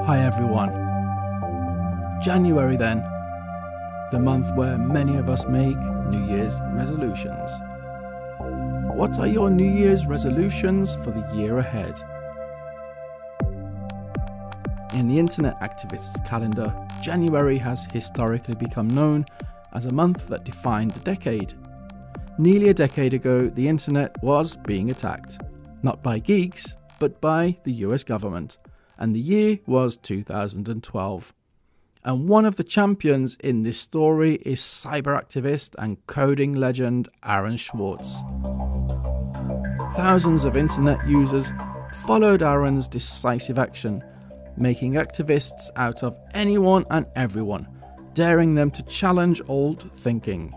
Hi everyone. January then, the month where many of us make New Year's resolutions. What are your New Year's resolutions for the year ahead? In the internet activists' calendar, January has historically become known as a month that defined the decade. Nearly a decade ago, the internet was being attacked, not by geeks, but by the US government. And the year was 2012. And one of the champions in this story is cyber activist and coding legend Aaron Swartz. Thousands of internet users followed Aaron's decisive action, making activists out of anyone and everyone, daring them to challenge old thinking.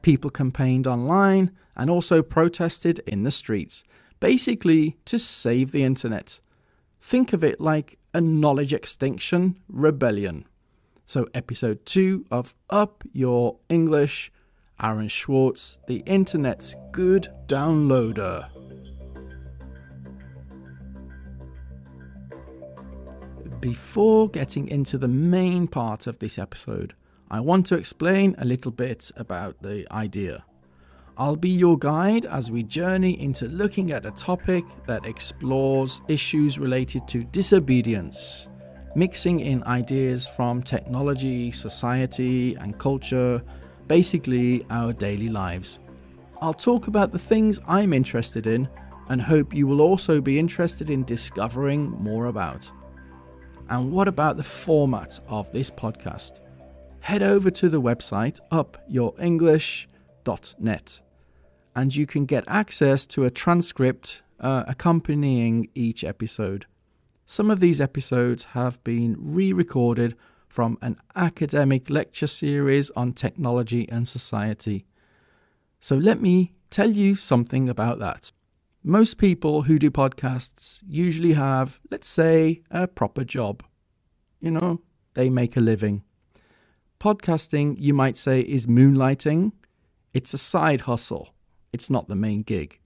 People campaigned online and also protested in the streets, basically to save the internet. Think of it like a knowledge-extinction rebellion. So episode 2 of Up Your English, Aaron Swartz, the internet's good downloader. Before getting into the main part of this episode, I want to explain a little bit about the idea. I'll be your guide as we journey into looking at a topic that explores issues related to disobedience, mixing in ideas from technology, society, and culture, basically our daily lives. I'll talk about the things I'm interested in and hope you will also be interested in discovering more about. And what about the format of this podcast? Head over to the website upyourenglish.net. and you can get access to a transcript accompanying each episode. Some of these episodes have been re-recorded from an academic lecture series on technology and society. So let me tell you something about that. Most people who do podcasts usually have, let's say, a proper job. They make a living. Podcasting, you might say, is moonlighting. It's a side hustle. It's not the main gig.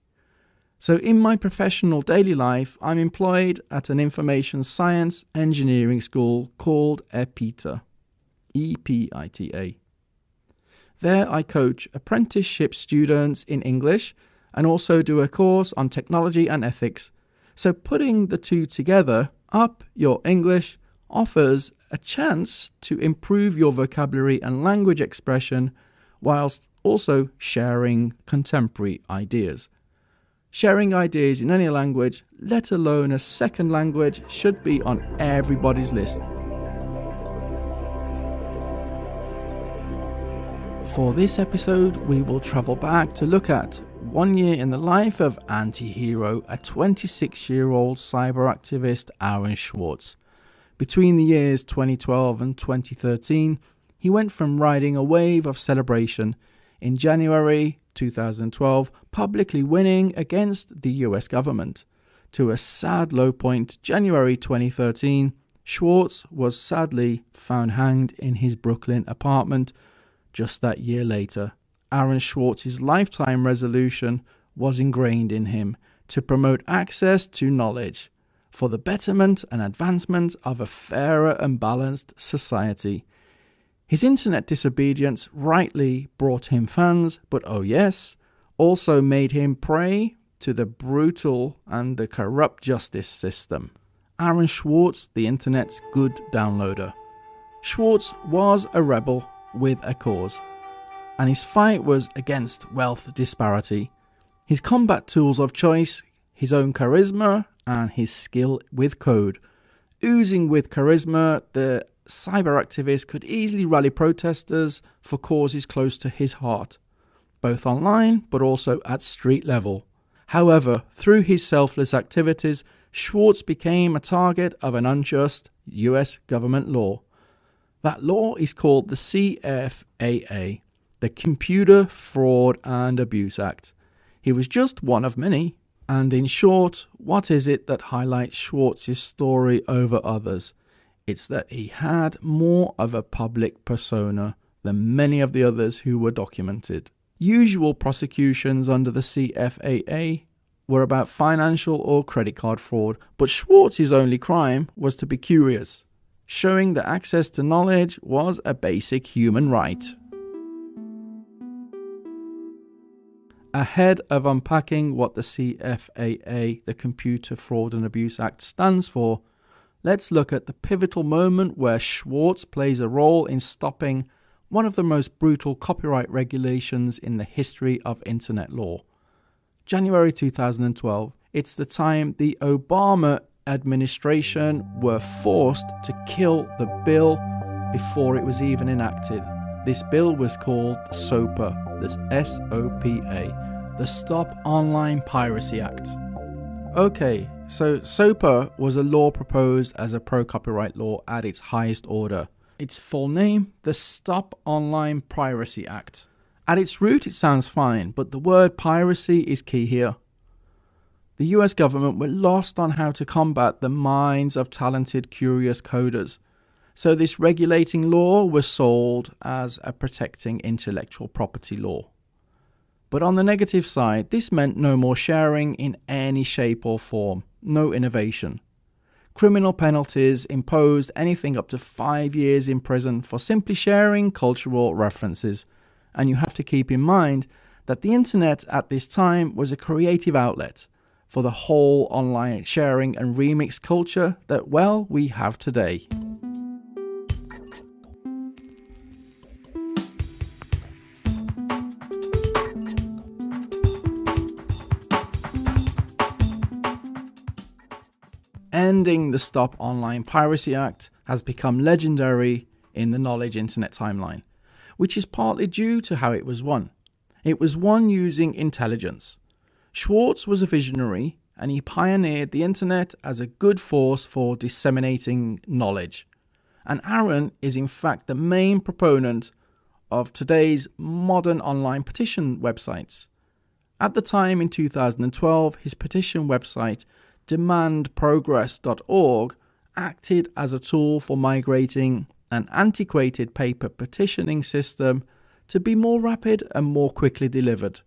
So in my professional daily life, I'm employed at an information science engineering school called EPITA, E-P-I-T-A. There I coach apprenticeship students in English and also do a course on technology and ethics. So putting the two together, Up Your English offers a chance to improve your vocabulary and language expression whilst also sharing contemporary ideas. Sharing ideas in any language, let alone a second language, should be on everybody's list. For this episode, we will travel back to look at 1 year in the life of anti-hero, a 26-year-old cyber activist, Aaron Swartz. Between the years 2012 and 2013, he went from riding a wave of celebration in January 2012, publicly winning against the US government, to a sad low point, January 2013, Swartz was sadly found hanged in his Brooklyn apartment just that year later. Aaron Swartz's lifetime resolution was ingrained in him to promote access to knowledge for the betterment and advancement of a fairer and balanced society. His internet disobedience rightly brought him fans, but oh yes, also made him prey to the brutal and the corrupt justice system. Aaron Swartz, the internet's good downloader. Swartz was a rebel with a cause, and his fight was against wealth disparity. His combat tools of choice, his own charisma and his skill with code. Oozing with charisma, the cyber activist could easily rally protesters for causes close to his heart, both online but also at street level. However, through his selfless activities, Swartz became a target of an unjust US government law. That law is called the CFAA, the Computer Fraud and Abuse Act. He was just one of many. And in short, what is it that highlights Swartz's story over others? It's that he had more of a public persona than many of the others who were documented. Usual prosecutions under the CFAA were about financial or credit card fraud, but Swartz's only crime was to be curious, showing that access to knowledge was a basic human right. Ahead of unpacking what the CFAA, the Computer Fraud and Abuse Act, stands for, let's look at the pivotal moment where Swartz plays a role in stopping one of the most brutal copyright regulations in the history of internet law. January 2012, it's the time the Obama administration were forced to kill the bill before it was even enacted. This bill was called the SOPA, the S-O-P-A, the Stop Online Piracy Act. Okay, so SOPA was a law proposed as a pro-copyright law at its highest order. Its full name, the Stop Online Piracy Act. At its root it sounds fine, but the word piracy is key here. The US government were lost on how to combat the minds of talented, curious coders. So this regulating law was sold as a protecting intellectual property law. But on the negative side, this meant no more sharing in any shape or form, no innovation. Criminal penalties imposed anything up to 5 years in prison for simply sharing cultural references. And you have to keep in mind that the internet at this time was a creative outlet for the whole online sharing and remix culture that, well, we have today. Ending the Stop Online Piracy Act has become legendary in the knowledge internet timeline, which is partly due to how it was won. It was won using intelligence. Swartz was a visionary, and he pioneered the internet as a good force for disseminating knowledge. And Aaron is in fact the main proponent of today's modern online petition websites. At the time in 2012, his petition website, demandprogress.org, acted as a tool for migrating an antiquated paper petitioning system to be more rapid and more quickly delivered.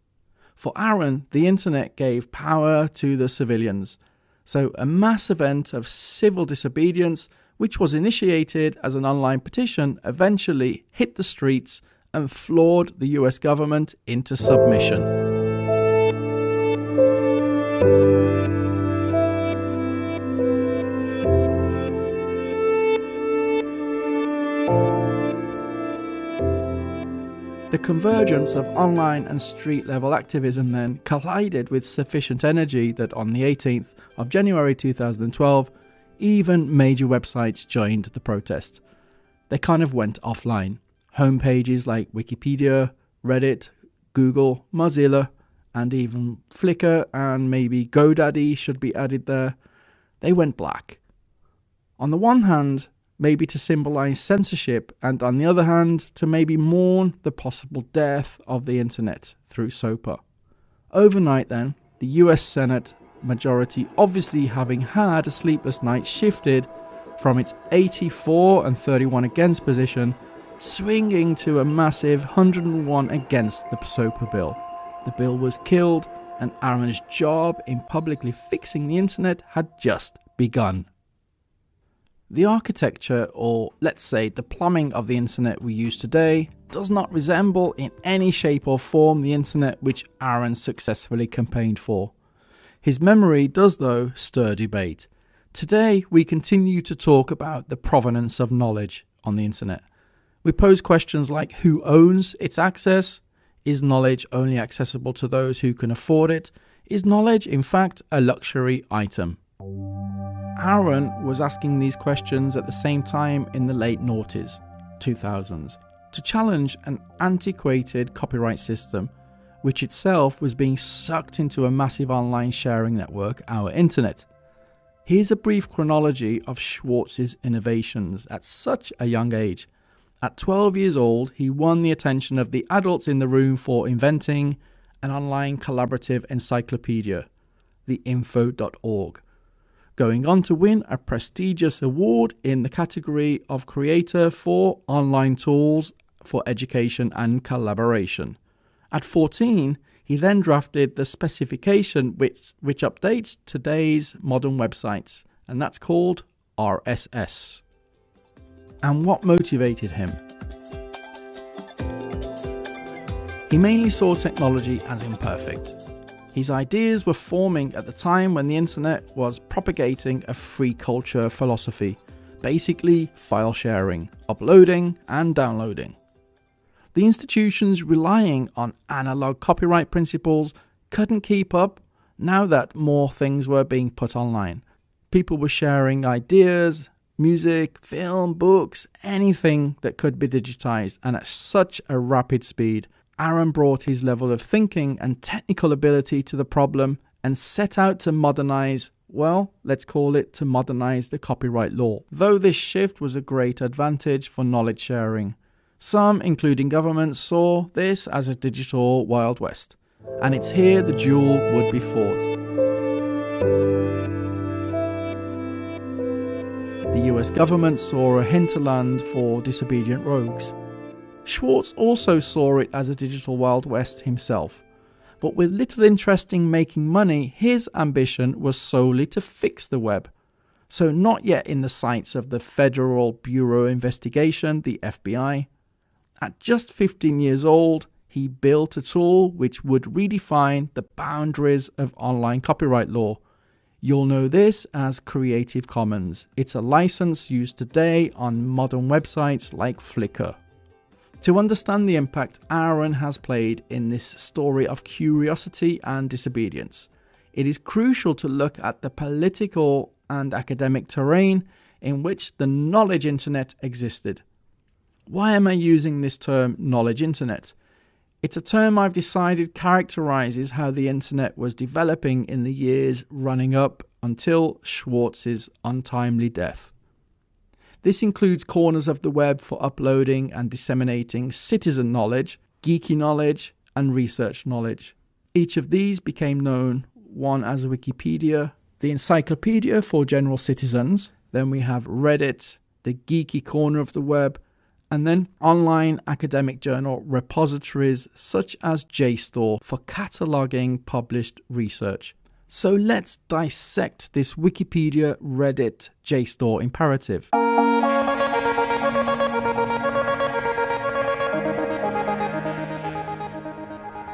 For Aaron, the internet gave power to the civilians. So a mass event of civil disobedience, which was initiated as an online petition, eventually hit the streets and floored the US government into submission. The convergence of online and street-level activism then collided with sufficient energy that on the 18th of January 2012, even major websites joined the protest. They kind of went offline. Homepages like Wikipedia, Reddit, Google, Mozilla, and even Flickr and maybe GoDaddy should be added there. They went black. On the one hand, maybe to symbolize censorship, and on the other hand, to maybe mourn the possible death of the internet through SOPA. Overnight then, the US Senate majority, obviously having had a sleepless night, shifted from its 84 and 31 against position, swinging to a massive 101 against the SOPA bill. The bill was killed, and Aaron's job in publicly fixing the internet had just begun. The architecture, or let's say the plumbing of the internet we use today, does not resemble in any shape or form the internet which Aaron successfully campaigned for. His memory does, though, stir debate. Today, we continue to talk about the provenance of knowledge on the internet. We pose questions like who owns its access? Is knowledge only accessible to those who can afford it? Is knowledge, in fact, a luxury item? Aaron was asking these questions at the same time in the late noughties, 2000s, to challenge an antiquated copyright system, which itself was being sucked into a massive online sharing network, our internet. Here's a brief chronology of Swartz's innovations at such a young age. At 12 years old, he won the attention of the adults in the room for inventing an online collaborative encyclopedia, the info.org. Going on to win a prestigious award in the category of creator for online tools for education and collaboration. At 14, He then drafted the specification which updates today's modern websites, and that's called RSS. And what motivated him? He mainly saw technology as imperfect. His ideas were forming at the time when the internet was propagating a free culture philosophy, basically file sharing, uploading and downloading. The institutions relying on analog copyright principles couldn't keep up now that more things were being put online. People were sharing ideas, music, film, books, anything that could be digitized, and at such a rapid speed. Aaron brought his level of thinking and technical ability to the problem and set out to modernize, let's call it to modernize the copyright law. Though this shift was a great advantage for knowledge sharing, some, including governments, saw this as a digital Wild West. And it's here the duel would be fought. The US government saw a hinterland for disobedient rogues. Swartz also saw it as a digital Wild West himself, but with little interest in making money, his ambition was solely to fix the web. So not yet in the sights of the Federal Bureau of Investigation, the FBI. At just 15 years old, he built a tool which would redefine the boundaries of online copyright law. You'll know this as Creative Commons. It's a license used today on modern websites like Flickr. To understand the impact Aaron has played in this story of curiosity and disobedience, it is crucial to look at the political and academic terrain in which the knowledge internet existed. Why am I using this term knowledge internet? It's a term I've decided characterizes how the internet was developing in the years running up until Swartz's untimely death. This includes corners of the web for uploading and disseminating citizen knowledge, geeky knowledge, and research knowledge. Each of these became known, one as Wikipedia, the encyclopedia for general citizens, then we have Reddit, the geeky corner of the web, and then online academic journal repositories such as JSTOR for cataloging published research. So let's dissect this Wikipedia, Reddit, JSTOR imperative.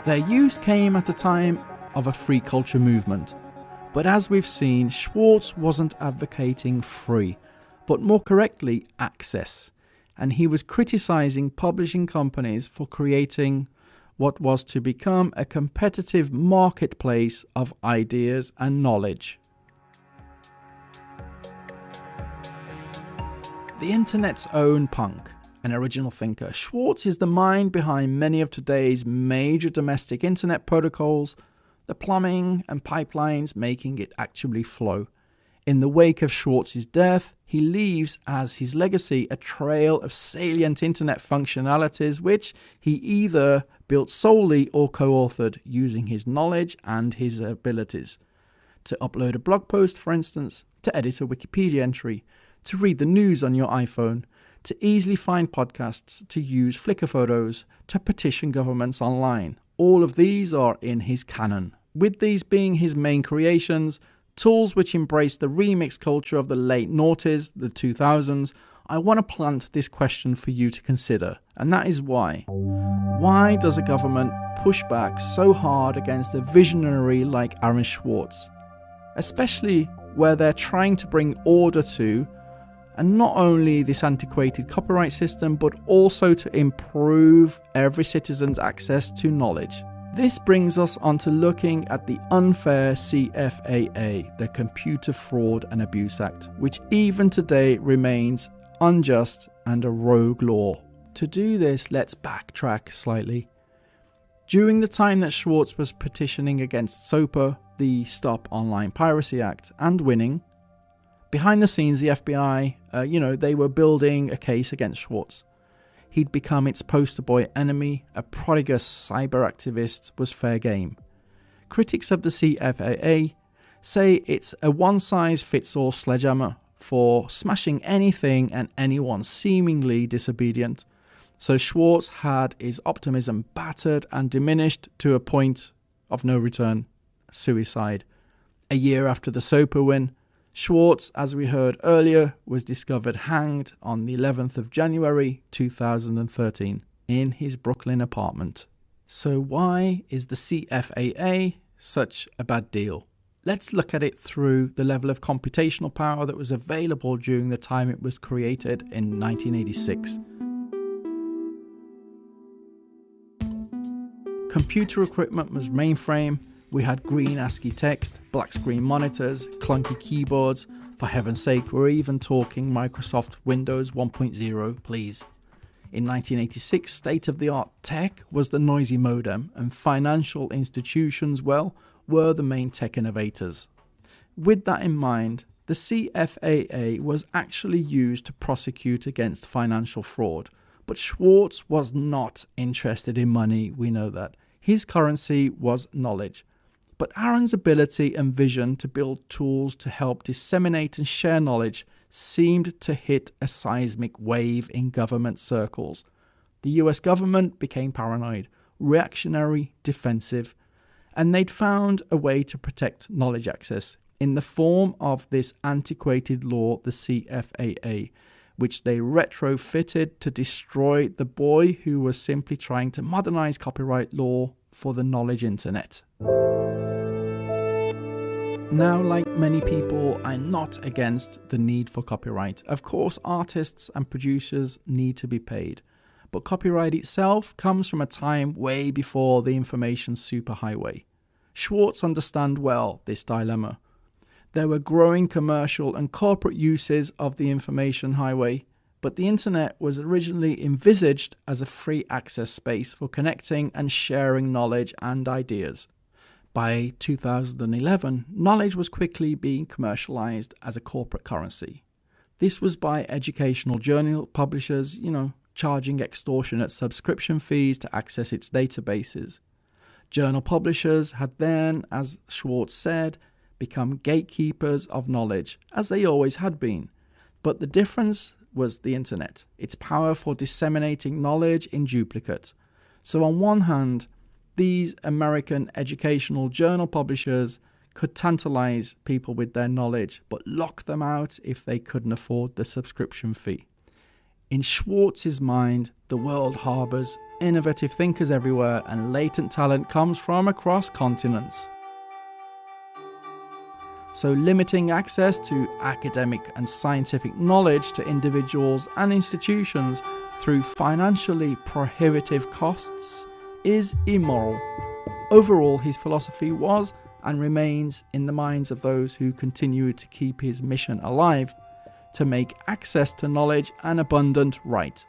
Their use came at a time of a free culture movement. But as we've seen, Swartz wasn't advocating free, but more correctly, access. And he was criticizing publishing companies for creating what was to become a competitive marketplace of ideas and knowledge. The internet's own punk, an original thinker, Swartz is the mind behind many of today's major domestic internet protocols, the plumbing and pipelines making it actually flow. In the wake of Swartz's death, he leaves as his legacy a trail of salient internet functionalities which he either built solely or co-authored using his knowledge and his abilities. To upload a blog post, for instance, to edit a Wikipedia entry, to read the news on your iPhone, to easily find podcasts, to use Flickr photos, to petition governments online. All of these are in his canon, with these being his main creations, tools which embrace the remix culture of the late noughties, the 2000s. I want to plant this question for you to consider, and that is why. Why does a government push back so hard against a visionary like Aaron Swartz? Especially where they're trying to bring order to, and not only this antiquated copyright system, but also to improve every citizen's access to knowledge. This brings us on to looking at the unfair CFAA, the Computer Fraud and Abuse Act, which even today remains unjust and a rogue law. To do this, let's backtrack slightly. During the time that Swartz was petitioning against SOPA, the Stop Online Piracy Act, and winning, behind the scenes the FBI, they were building a case against Swartz. He'd become its poster boy enemy, a prodigious cyber activist, was fair game. Critics of the CFAA say it's a one-size-fits-all sledgehammer for smashing anything and anyone seemingly disobedient. So Swartz had his optimism battered and diminished to a point of no return, suicide. A year after the SOPA win, Swartz, as we heard earlier, was discovered hanged on the 11th of January 2013 in his Brooklyn apartment. So why is the CFAA such a bad deal? Let's look at it through the level of computational power that was available during the time it was created in 1986. Computer equipment was mainframe. We had green ASCII text, black screen monitors, clunky keyboards. For heaven's sake, we're even talking Microsoft Windows 1.0, please. In 1986, state-of-the-art tech was the noisy modem, and financial institutions, well, were the main tech innovators. With that in mind, the CFAA was actually used to prosecute against financial fraud. But Swartz was not interested in money, we know that. His currency was knowledge. But Aaron's ability and vision to build tools to help disseminate and share knowledge seemed to hit a seismic wave in government circles. The US government became paranoid, reactionary, defensive, and they'd found a way to protect knowledge access in the form of this antiquated law, the CFAA, which they retrofitted to destroy the boy who was simply trying to modernize copyright law for the knowledge internet. Now, like many people, I'm not against the need for copyright. Of course, artists and producers need to be paid. But copyright itself comes from a time way before the information superhighway. Swartz understood well this dilemma. There were growing commercial and corporate uses of the information highway, but the internet was originally envisaged as a free access space for connecting and sharing knowledge and ideas. By 2011, knowledge was quickly being commercialized as a corporate currency. This was by educational journal publishers, charging extortionate subscription fees to access its databases. Journal publishers had then, as Swartz said, become gatekeepers of knowledge, as they always had been. But the difference was the internet, its power for disseminating knowledge in duplicate. So on one hand, these American educational journal publishers could tantalize people with their knowledge, but lock them out if they couldn't afford the subscription fee. In Swartz's mind, the world harbors innovative thinkers everywhere, and latent talent comes from across continents. So limiting access to academic and scientific knowledge to individuals and institutions through financially prohibitive costs is immoral. Overall, his philosophy was and remains in the minds of those who continue to keep his mission alive to make access to knowledge an abundant right.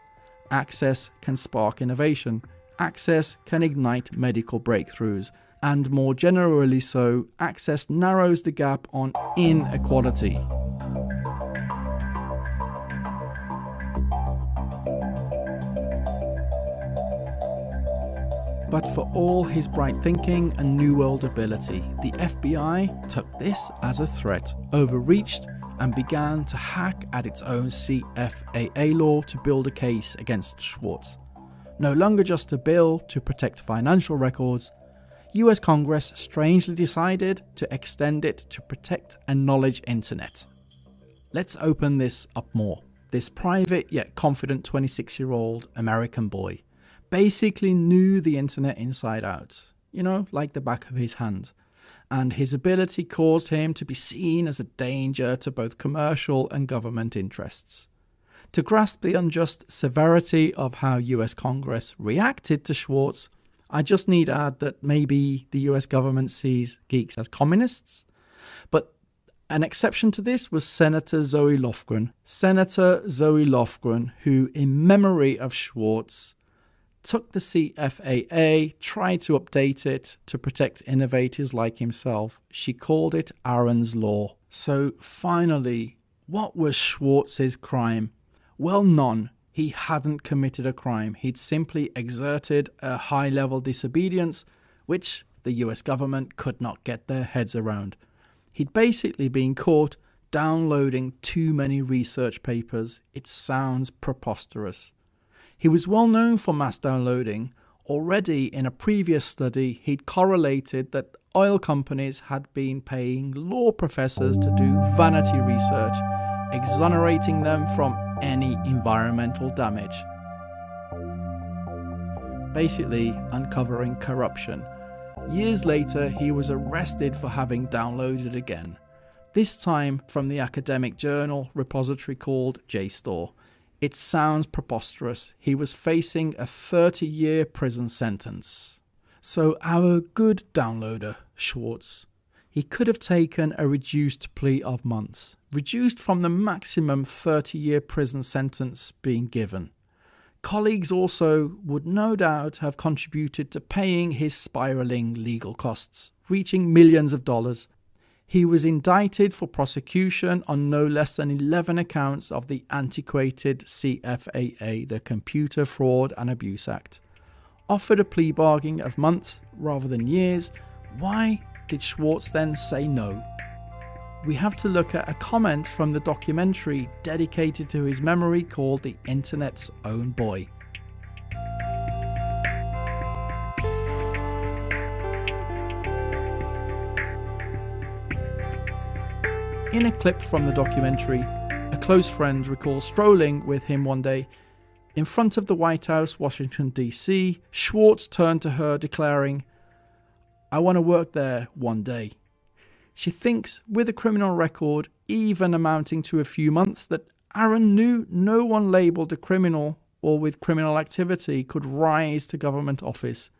Access can spark innovation. Access can ignite medical breakthroughs. And more generally so, access narrows the gap on inequality. But for all his bright thinking and New World ability, the FBI took this as a threat, overreached, and began to hack at its own CFAA law to build a case against Swartz. No longer just a bill to protect financial records, US Congress strangely decided to extend it to protect a knowledge internet. Let's open this up more. This private yet confident 26-year-old American boy basically knew the internet inside out, like the back of his hand. And his ability caused him to be seen as a danger to both commercial and government interests. To grasp the unjust severity of how US Congress reacted to Swartz, I just need to add that maybe the US government sees geeks as communists. But an exception to this was Senator Zoe Lofgren. Senator Zoe Lofgren, who, in memory of Swartz, took the CFAA, tried to update it to protect innovators like himself. She called it Aaron's Law. So finally, what was Swartz's crime? Well, none. He hadn't committed a crime. He'd simply exerted a high-level disobedience, which the US government could not get their heads around. He'd basically been caught downloading too many research papers. It sounds preposterous. He was well known for mass downloading, Already in a previous study, he'd correlated that oil companies had been paying law professors to do vanity research, exonerating them from any environmental damage. Basically, uncovering corruption. Years later, he was arrested for having downloaded again, this time from the academic journal repository called JSTOR. It sounds preposterous. He was facing a 30-year prison sentence. So our good downloader, Swartz, he could have taken a reduced plea of months, reduced from the maximum 30-year prison sentence being given. Colleagues also would no doubt have contributed to paying his spiralling legal costs, reaching millions of dollars. He was indicted for prosecution on no less than 11 accounts of the antiquated CFAA, the Computer Fraud and Abuse Act. Offered a plea bargain of months rather than years, why did Swartz then say no? We have to look at a comment from the documentary dedicated to his memory called The Internet's Own Boy. In a clip from the documentary, a close friend recalls strolling with him one day. In front of the White House, Washington, D.C., Swartz turned to her declaring, "I want to work there one day." She thinks, with a criminal record even amounting to a few months, that Aaron knew no one labelled a criminal or with criminal activity could rise to government office.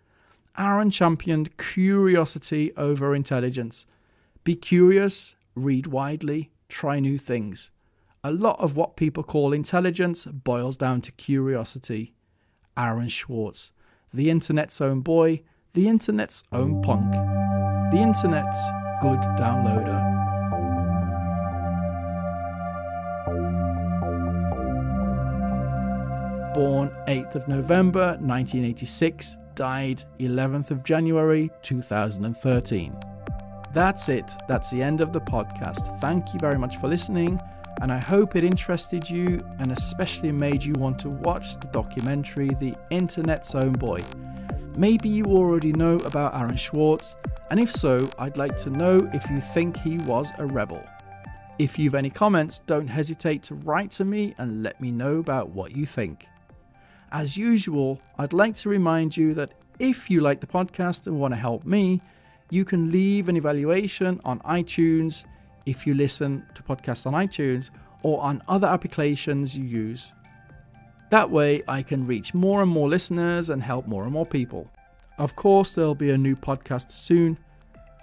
Aaron championed curiosity over intelligence. Be curious, read widely, try new things. A lot of what people call intelligence boils down to curiosity. Aaron Swartz, the internet's own boy, the internet's own punk, the internet's good downloader. Born 8th of November 1986, died 11th of January 2013. That's it. That's the end of the podcast. Thank you very much for listening, and I hope it interested you and especially made you want to watch the documentary The Internet's Own Boy. Maybe you already know about Aaron Swartz, and if so, I'd like to know if you think he was a rebel. If you've any comments, don't hesitate to write to me and let me know about what you think. As usual, I'd like to remind you that if you like the podcast and want to help me, you can leave an evaluation on iTunes if you listen to podcasts on iTunes or on other applications you use. That way I can reach more and more listeners and help more and more people. Of course, there'll be a new podcast soon,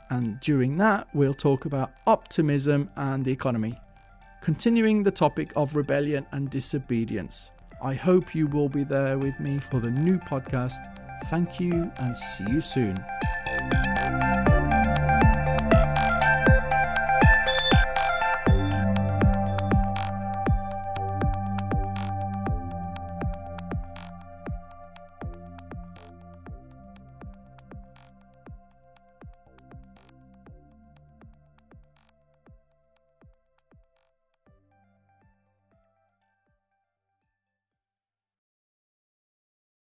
and during that we'll talk about optimism and the economy, continuing the topic of rebellion and disobedience. I hope you will be there with me for the new podcast. Thank you and see you soon.